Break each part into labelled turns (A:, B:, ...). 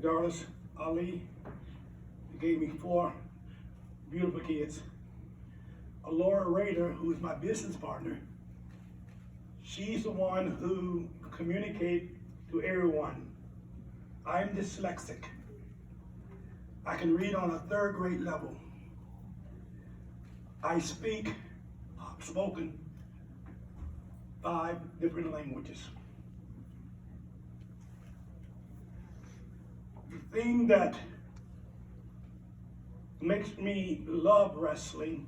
A: daughters, Ali, gave me 4 beautiful kids. Laura Rader, who is my business partner, she's the one who communicates to everyone. I'm dyslexic. I can read on a 3rd grade level. I speak, spoken, 5 different languages. The thing that makes me love wrestling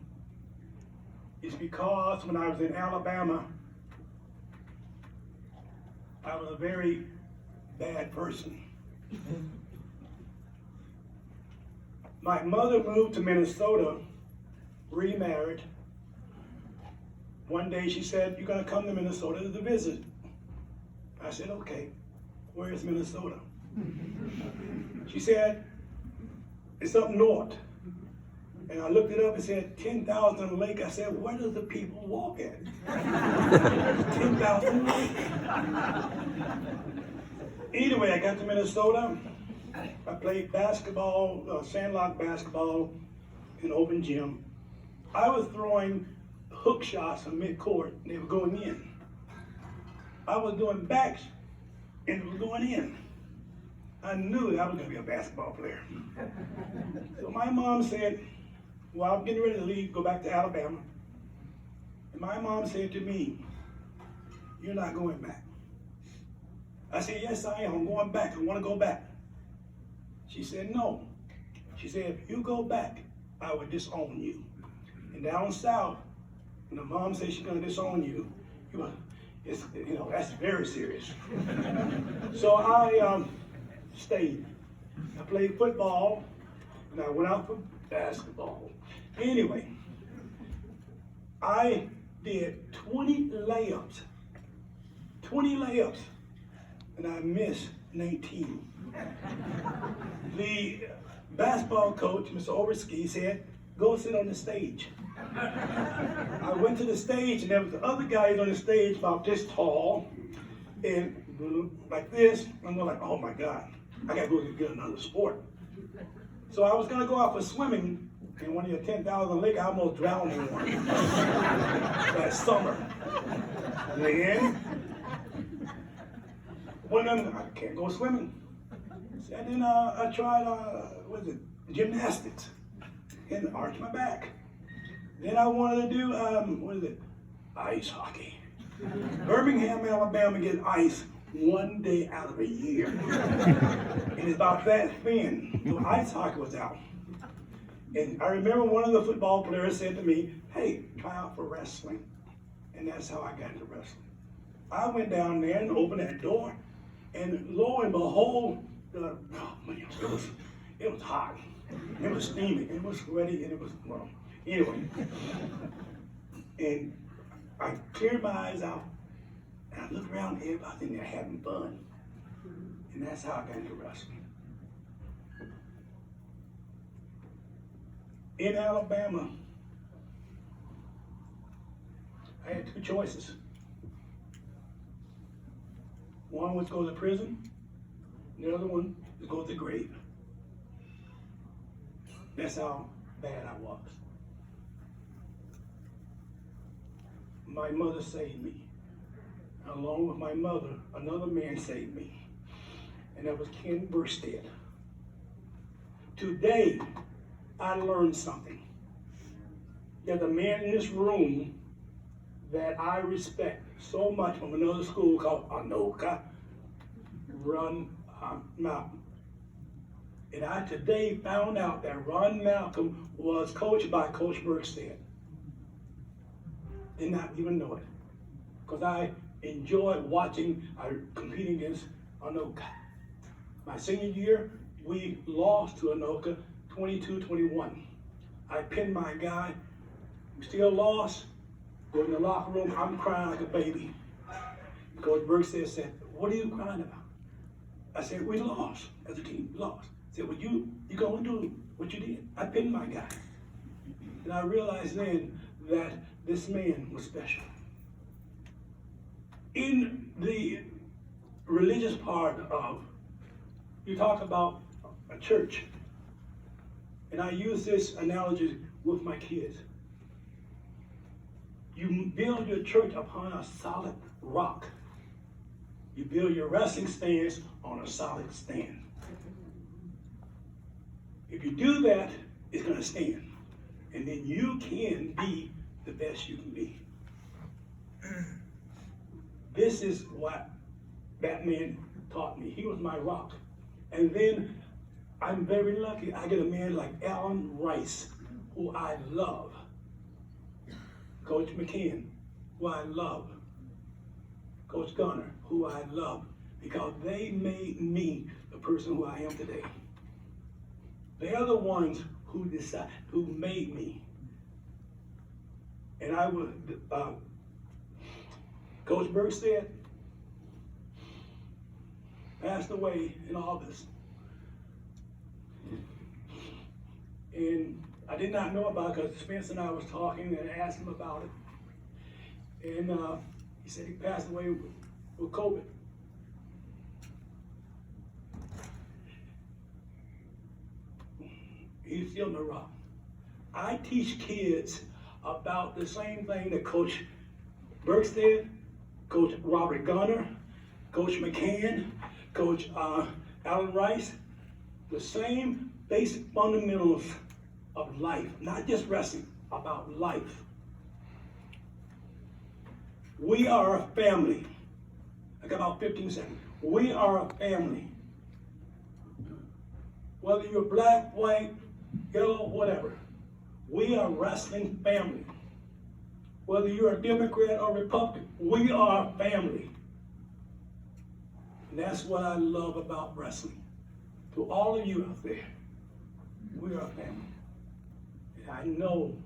A: is because when I was in Alabama, I was a very bad person. My mother moved to Minnesota, remarried. One day she said, "You're gonna come to Minnesota to visit." I said, "Okay, where is Minnesota?" She said, "It's up north." And I looked it up and said, 10,000 Lake. I said, "Where do the people walk at?" 10,000 Lake. Anyway, I got to Minnesota. I played basketball, sandlot basketball in open gym. I was throwing hook shots from mid-court, and they were going in. I was doing backs, and it was going in. I knew that I was going to be a basketball player. So my mom said, well, I'm getting ready to leave, go back to Alabama. And my mom said to me, "You're not going back." I said, "Yes, I am. I'm going back. I want to go back." She said, "No." She said, "If you go back, I will disown you." And down south, when the mom says she's going to disown you, that's very serious. So I stayed. I played football, and I went out for basketball. Anyway, I did 20 layups, and I missed 19. The basketball coach, Mr. Overski, said, "Go sit on the stage." I went to the stage, and there was the other guys on the stage about this tall, and like this. I'm like, oh my God, I gotta go get another sport. So I was gonna go out for swimming, and one of your 10,000 lake, I almost drowned in one that summer. Then, one of them, I can't go swimming. And then I tried, gymnastics, and arched my back. Then I wanted to do, ice hockey. Birmingham, Alabama gets ice 1 day out of a year. And it's about that thin. So ice hockey was out. And I remember one of the football players said to me, "Hey, try out for wrestling." And that's how I got into wrestling. I went down there and opened that door, and lo and behold, it was hot. It was steamy. It was sweaty, and it was, well, anyway. And I cleared my eyes out, and I looked around at everybody, and they're having fun. And that's how I got into wrestling. In Alabama, I had 2 choices. One was to go to prison, the other one was to go to the grave. That's how bad I was. My mother saved me. Along with my mother, another man saved me, and that was Ken Burstead. Today, I learned something. There's a man in this room that I respect so much from another school called Anoka, Ron Malcolm. And I today found out that Ron Malcolm was coached by Coach Burstead. Did not even know it, because I enjoyed watching, competing against Anoka. My senior year, we lost to Anoka 22-21. I pinned my guy, we still lost. Go in the locker room, I'm crying like a baby. Coach Burstead said, "What are you crying about?" I said, "We lost as a team, we lost." He said, "Well, you gonna do what you did." I pinned my guy. And I realized then that this man was special. In the religious part of You talk about a church, and I use this analogy with my kids. You build your church upon a solid rock. You build your wrestling stands on a solid stand. If you do that, it's going to stand. And then you can be the best you can be. This is what that man taught me. He was my rock. And then I'm very lucky. I get a man like Alan Rice, who I love. Coach McCann, who I love. Coach Gunner, who I love. Because they made me the person who I am today. They are the ones who made me. And I would, Coach Bergstead passed away in August. And I did not know about it because Spence and I was talking and I asked him about it. And he said he passed away with COVID. He's still in the rock. I teach kids about the same thing that Coach Bergstead, Coach Robert Gunner, Coach McCann, Coach Alan Rice, the same basic fundamentals of life, not just wrestling, about life. We are a family. I got about 15 seconds. We are a family. Whether you're black, white, yellow, whatever. We are a wrestling family. Whether you're a Democrat or Republican, we are a family. And that's what I love about wrestling. To all of you out there, we are a family. And I know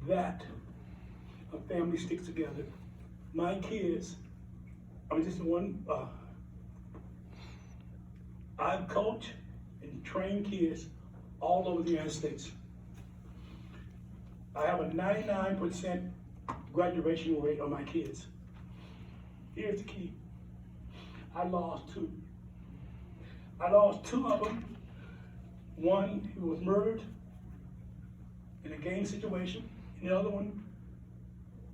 A: that a family sticks together. My kids, I'm just one, I've coached and trained kids all over the United States. I have a 99% graduation rate on my kids. Here's the key. I lost two. I lost two of them. One, he was murdered in a gang situation. And the other one,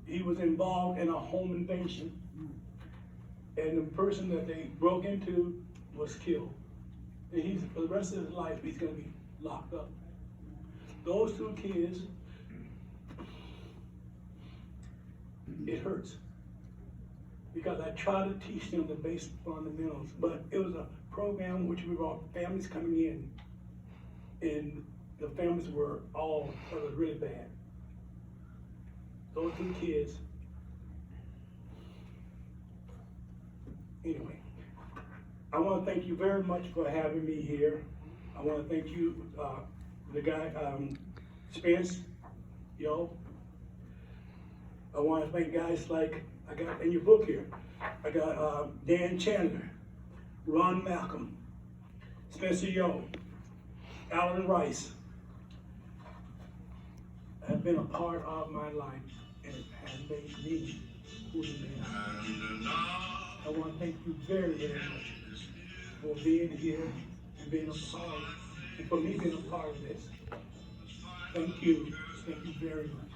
A: he was involved in a home invasion. And the person that they broke into was killed. And for the rest of his life, he's going to be locked up. Those two kids, it hurts. Because I try to teach them the basic fundamentals, but it was a program which we brought families coming in, and the families were all really bad. Those two kids. Anyway, I want to thank you very much for having me here. I want to thank you, the guy, Spence, I want to thank guys like, I got in your book here, I got Dan Chandler, Ron Malcolm, Spencer Yo, Alan Rice, have been a part of my life and has made me who I am. I want to thank you very, very much for being here and being a part, and for me being a part of this. Thank you very much.